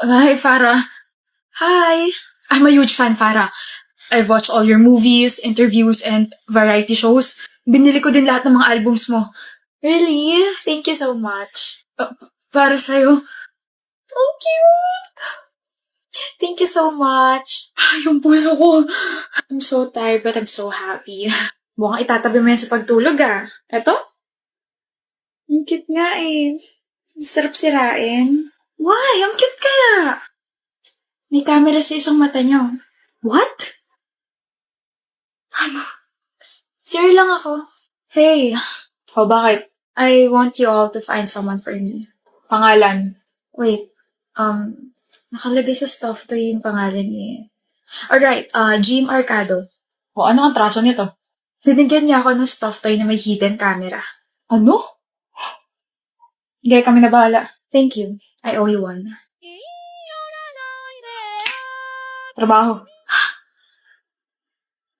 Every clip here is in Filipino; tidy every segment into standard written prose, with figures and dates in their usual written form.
Hi, Farah. Hi. I'm a huge fan, Farah. I've watched all your movies, interviews, and variety shows. Binili ko din lahat ng mga albums mo. Really? Thank you so much. Para sa'yo. Oh, cute! Thank you so much. Yung puso ko. I'm so tired but I'm so happy. Mukhang itatabi mo yan sa pagtulog, ah. Eto? Ang cute nga eh. Ang sarap sirain. Why? Ang cute kaya. May camera sa isang mata niyo. What? Ano? Sure lang ako. Hey. O, bakit? I want you all to find someone for me. Pangalan. Wait, nakalagay sa stuff to yung pangalan niya. Alright, Jim Arcado. O, ano ang traso nito? Binigyan niya ako ng stuff toy na may hidden camera. Ano? Hindi kami na bahala. Thank you. I owe you one. Trabaho.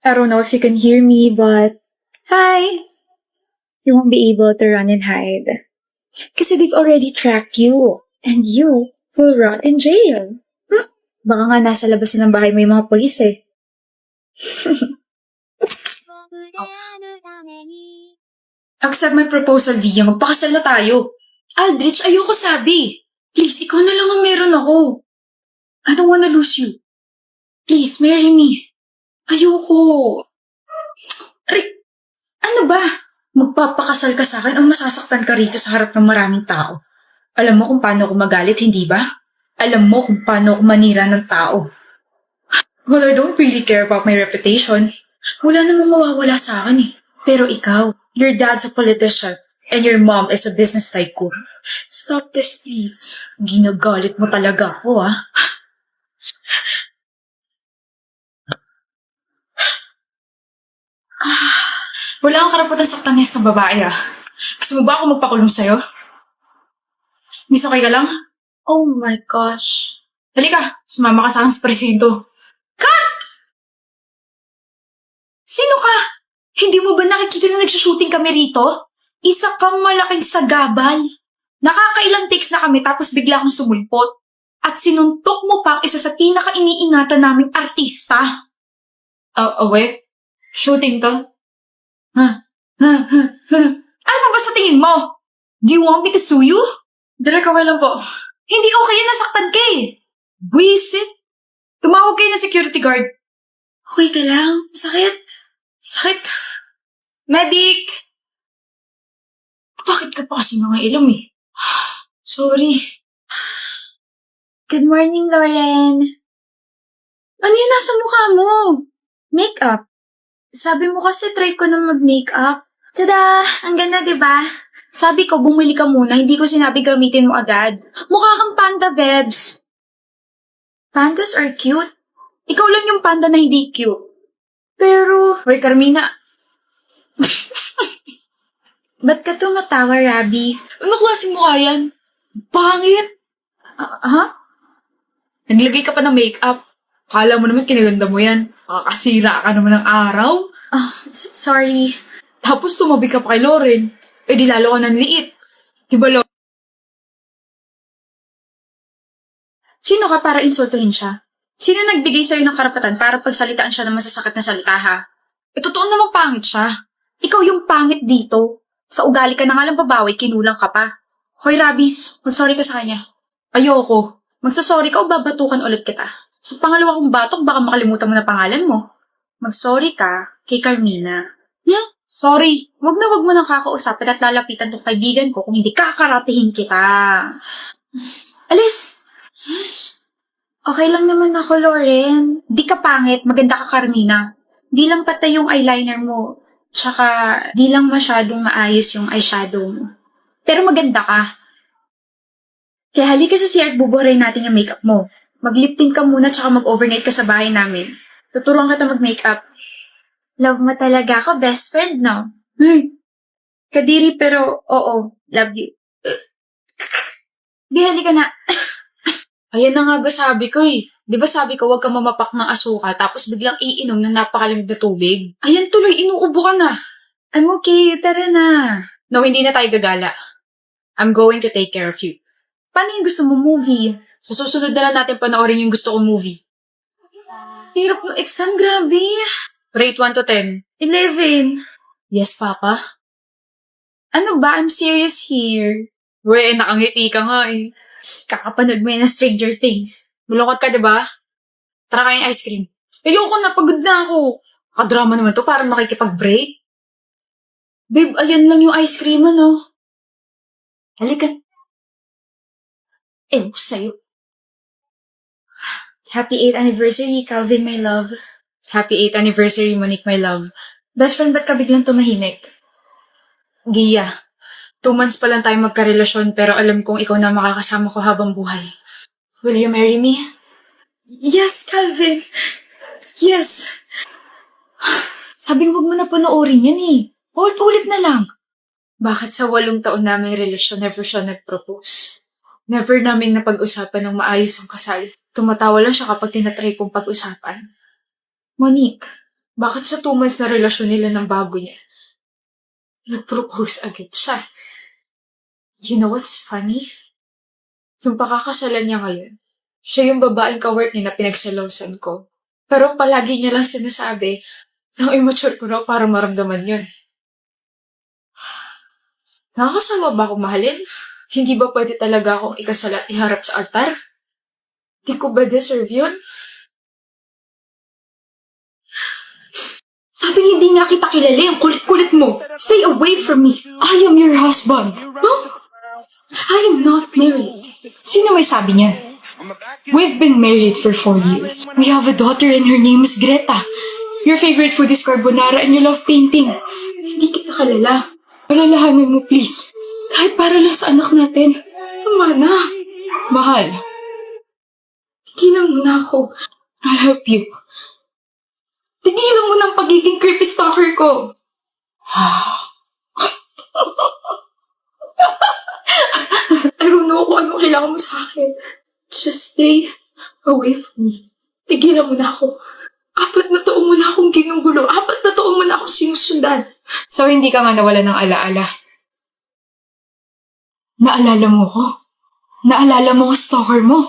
I don't know if you can hear me, but... Hi! You won't be able to run and hide. Kasi they've already tracked you. And you will rot in jail. Baka nga nasa labas ng bahay mo yung mga polis eh. Accept my proposal, Via. Magpakasal na tayo. Aldrich, ayoko sabi. Please, ikaw na lang ang meron ako. I don't wanna lose you. Please, marry me. Ayoko. Ano ba? Magpapakasal ka sa akin o masasaktan ka rito sa harap ng maraming tao? Alam mo kung paano ako magalit, hindi ba? Alam mo kung paano ako manira ng tao. Well, I don't really care about my reputation. Wala namang mawawala sa akin eh. Pero ikaw, your dad's a politician and your mom is a business tycoon. Stop this, please. Ginagalit mo talaga ako, ah. Wala kang karapatan saktan niya sa babae, ah. Gusto mo ba ako magpakulong sa'yo? Miss, okay ka lang? Oh my gosh. Halika, sumama ka sa akin sa presinto. Cut! Sino ka? Hindi mo ba nakikita na nagsushooting kami rito? Isa kang malaking sagabal. Nakakailang takes na kami tapos bigla kang sumulpot. At sinuntok mo pa ang isa sa pinaka-iniingatan naming artista. Wait. Shooting to? Ano ba sa tingin mo? Do you want me to sue you? Direk, okay lang po. Hindi okay yan, nasaktan ka eh. Buisit. Tumawag kayo ng security guard. Okay ka lang? Sakit? Sakit. Medic! Bakit ka pa kasi nangailam eh? Sorry. Good morning, Lauren. Ano yung nasa mukha mo? Makeup. Sabi mo kasi try ko na mag-makeup. Tada! Ang ganda, diba? Sabi ko, bumili ka muna. Hindi ko sinabi gamitin mo agad. Mukha kang panda, Bebs. Pandas are cute. Ikaw lang yung panda na hindi cute. Pero... Hoy, Carmina. Ba't ka tumatawa, Rabi? Ano klaseng mukha yan? Pangit. Ha? Naglagay ka pa ng makeup. Kala mo naman kinaganda mo yan. Kakasira ka naman ng araw. Sorry. Tapos tumabi ka pa kay Lauren. Eh di lalo ka ng liit. Diba, Lauren? Sino ka para insultuhin siya? Sino nagbigay sa'yo ng karapatan para pagsalitaan siya ng masasakit na salita, ha? Totoo namang pangit siya. Ikaw yung pangit dito. Sa ugali ka na nga lang babawi, kinulang ka pa. Hoy, Rabis, mag-sorry ka sa kanya. Ayoko. Magsasorry ka o babatukan ulit kita. Sa pangalawa kong batok, baka makalimutan mo na pangalan mo. Mag-sorry ka kay Carmina. Sorry. Wag mo nang kakausapin at lalapitan tong kaibigan ko kung hindi kakaratihin kita. Alis! Okay lang naman ako, Lauren. Di ka pangit, maganda ka, Carmina. Di lang patay yung eyeliner mo. Tsaka, di lang masyadong maayos yung eyeshadow mo. Pero maganda ka. Kaya halika sa CR at bubuharin natin yung makeup mo. Mag-lip tint ka muna tsaka mag-overnight ka sa bahay namin. Tuturuan kita mag-makeup. Love mo talaga ako, best friend, no? Kadiri pero, oo, love you. Bihali ka na. Ayan na nga ba sabi ko eh. Di ba sabi ko huwag kang mamapak ng asukal tapos biglang iinom ng napakalamig na tubig? Ayan tuloy, inuubo ka na. I'm okay, tara na. No, hindi na tayo gagala. I'm going to take care of you. Paano yung gusto mo movie? Sa susunod na lang natin panoorin yung gusto kong movie. Hirap ng exam, grabe. Rate 1 to 10. 11. Yes, Papa. Ano ba? I'm serious here. We, nakangiti ka nga eh. Kakapanood mo yan ng Stranger Things. Malungkot ka, diba? Tara kayong ice cream. Ayoko na, pagod na ako. Kadrama naman to, parang makikipag-break. Babe, ayan lang yung ice cream, ano? Halika. Sa'yo. Happy 8th anniversary, Calvin, my love. Happy 8th anniversary, Monique, my love. Best friend, ba't ka biglang tumahimik? Gia, 2 months pa lang tayo magkarelasyon pero alam kong ikaw na makakasama ko habang buhay. Will you marry me? Yes, Calvin. Yes. Sabing huwag mo na panoorin yan eh. Ulit-ulit na lang. Bakit sa 8 taon naming relasyon never siya nag-propose? Never namin napag-usapan ng maayos ang kasal. Tumatawa lang siya kapag tinatry kong pag-usapan. Monique, bakit sa 2 months na relasyon nila ng bago niya? Nag-propose agad siya. You know what's funny? Yung pakakasalan niya ngayon, siya yung babaeng ka-work niya na pinagsalosan ko. Pero palagi niya lang sinasabi, ang immature ko raw para maramdaman yun. Nakakasama ba akong mahalin? Hindi ba pwede talaga akong ikasal at iharap sa altar? Di ko ba deserve yun? Sabi hindi nga kita kilala, ang kulit-kulit mo. Stay away from me. I am your husband. Huh? I am not married. Sino may sabi niyan? We've been married for 4 years. We have a daughter and her name is Greta. Your favorite food is carbonara and you love painting. Hindi kita kalala. Alalahanin mo please. Kahit para lang sa anak natin. Tama na. Mahal. Tigilan mo na ako. I'll help you. Tigilan mo ng pagiging creepy stalker ko. I don't know kung ano kailangan mo sa akin. Just stay away from me. Tigilan mo na ako. 4 na taon mo na akong ginugulo. 4 na taon mo na ako sinusundan. So hindi ka nga nawala ng alaala. Naalala mo ko? Naalala mo ko stalker mo?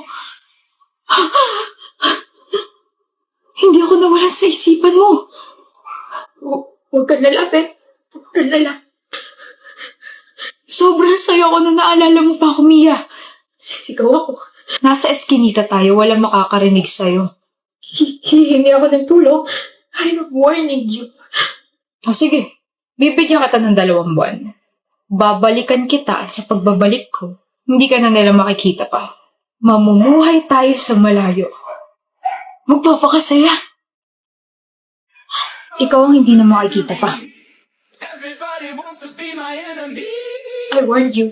Hindi ako nawala sa isipan mo. Huwag kang lalapit. Huwag kang lalapit. Sobrang saya ko na naalala mo pa ako, Mia. Sisigaw ako. Nasa eskinita tayo, walang makakarinig sa'yo. Hihingi ako ng tulong. I'm warning you. O sige, bibigyan kita ng 2 buwan. Babalikan kita at sa pagbabalik ko, hindi ka na nila makikita pa. Mamumuhay tayo sa malayo. Magpapakasaya. Ikaw ang hindi na makikita pa. I warned you.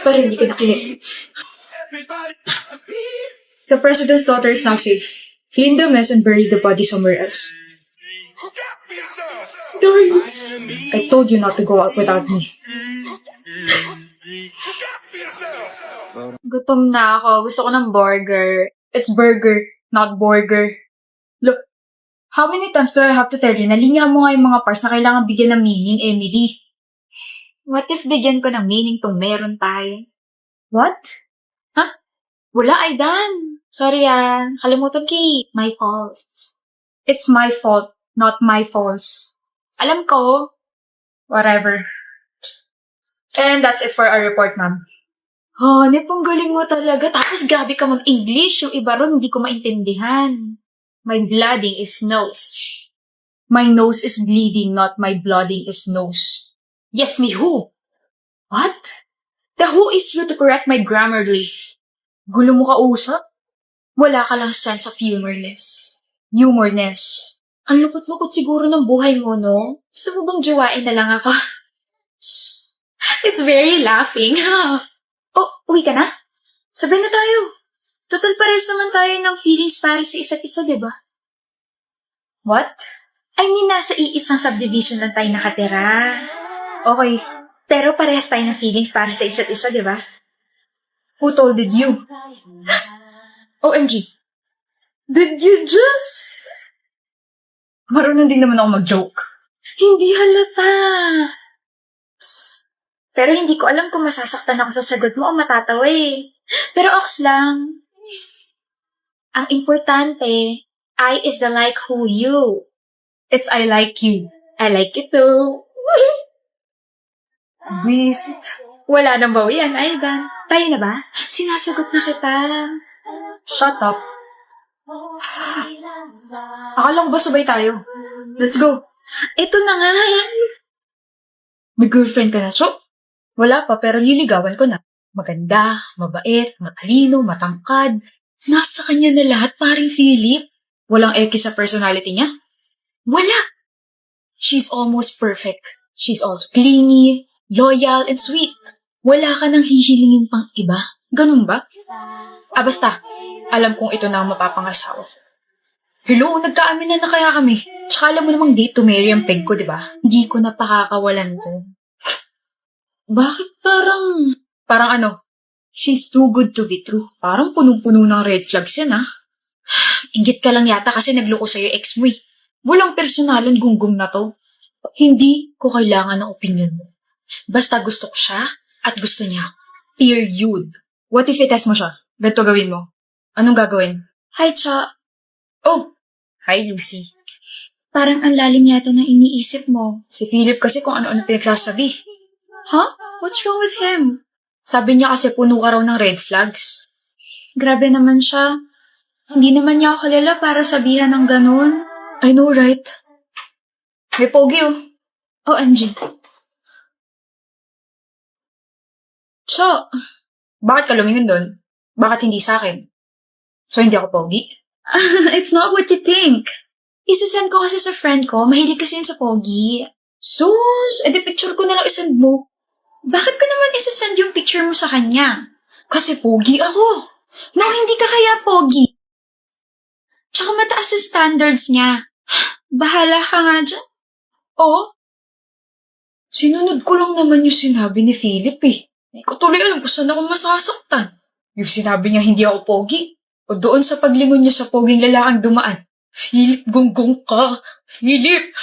Pero hindi ka nakinig. The president's daughter is now safe. Clean the mess and bury the body somewhere else. Darius. I told you not to go out without me. Gutom na ako. Gusto ko ng burger. It's burger, not burger. Look, how many times do I have to tell you na linyahan mo nga yung mga parts na kailangan bigyan ng meaning, Emily? What if bigyan ko ng meaning kung meron tayo? What? Wala, Aidan. Sorry kalimutan ki. My fault. It's my fault, not my faults. Alam ko. Whatever. And that's it for our report, ma'am. Hanep, ang galing mo talaga. Tapos grabe ka mag-English. Yung iba ron, hindi ko maintindihan. My blooding is nose. My nose is bleeding, not my blooding is nose. Yes, me who? What? The who is you to correct my grammarly? Gulo mo kausap? Wala ka lang sense of humorness. Humorness. Ang lukot-lukot siguro ng buhay mo, no? Gusto mo bang jowain na lang ako? It's very laughing. Oh, uwi ka na? Sabay na tayo. Total pares naman tayo ng feelings para sa isa't isa, diba? What? I mean, nasa iisang subdivision lang tayo nakatira. Okay. Pero parehas tayo ng feelings para sa isa't isa, diba? Who told it you? OMG. Did you just... Marunong din naman ako mag-joke. Hindi halata. Pero hindi ko alam kung masasaktan ako sa sagot mo o matatawa eh. Pero ox lang. Ang importante, I is the like who you. It's I like you. I like it too. Beast. Wala nang bawian, Aidan. Tayo na ba? Sinasagot na kita. Shut up. Akala ko ba sabay tayo? Let's go. Ito na nga. May girlfriend ka na, so? Wala pa, pero liligawan ko na. Maganda, mabait, matalino, matangkad. Nasa kanya na lahat, paring Philip. Walang eki sa personality niya. Wala. She's almost perfect. She's also clingy, loyal, and sweet. Wala ka nang hihilingin pang iba. Ganun ba? Basta. Alam kong ito na ang mapapangasawa. Hello, nagkaaminan na kaya kami. Tsaka alam mo namang date to marry ang peg ko, di ba? Hindi ko na pakakawalan to. Bakit parang ano? She's too good to be true. Parang punong-puno ng red flags yan, ah. Inggit ka lang yata kasi nagloko sa'yo ex mo, eh. Walang personalan gunggong na to. Hindi ko kailangan ng opinion mo. Basta gusto ko siya at gusto niya. Period. What if i-test mo siya? Ganito gawin mo. Anong gagawin? Hi, Cha. Oh! Hi, Lucy. Parang ang lalim yata ng iniisip mo. Si Philip kasi kung ano-ano pinagsasabi. Huh? What's wrong with him? Sabi niya kasi puno ka raw ng red flags. Grabe naman siya. Hindi naman niya ako kilala para sabihan ng ganun. I know, right? May pogi, oh. OMG. So, bakit ka lumingon doon? Bakit hindi sa akin? So, hindi ako pogi? It's not what you think. Isasend ko kasi sa friend ko. Mahilig kasi yun sa pogi. Sus, edi picture ko na lang isend mo. Bakit ko naman isasend yung picture mo sa kanya? Kasi pogi ako. No, hindi ka kaya pogi. Tsaka mataas yung standards niya. Bahala ka nga dyan. Oo. Sinunod ko lang naman yung sinabi ni Philip, eh. Hindi ko tuloy alam kung saan ako masasaktan. Yung sinabi niya hindi ako pogi. O doon sa paglingon niya sa poging lalaking dumaan. Philip, gonggong ka. Philip!